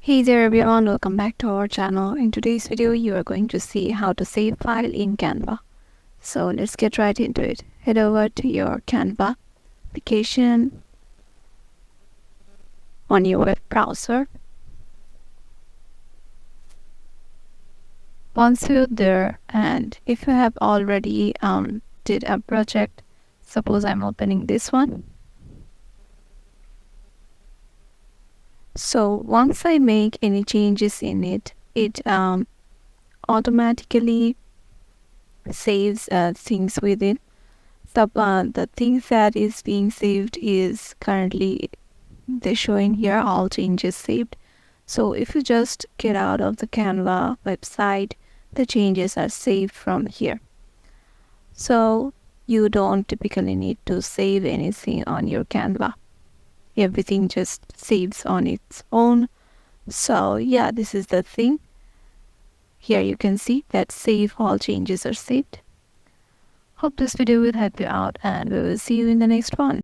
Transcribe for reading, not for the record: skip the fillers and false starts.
Hey there everyone, welcome back to our channel. In today's video, you are going to see how to save file in Canva. So let's get right into it. Head over to your Canva application on your web browser. Once you're there, and if you have already did a project, suppose I'm opening this one. So once I make any changes in it, it automatically saves things within. The things that is being saved is currently they showing here all changes saved. So if you just get out of the Canva website, the changes are saved from here. So you don't typically need to save anything on your Canva. Everything just saves on its own. So yeah, this is the thing. Here you can see that save all changes are saved. Hope this video will help you out, and we will see you in the next one.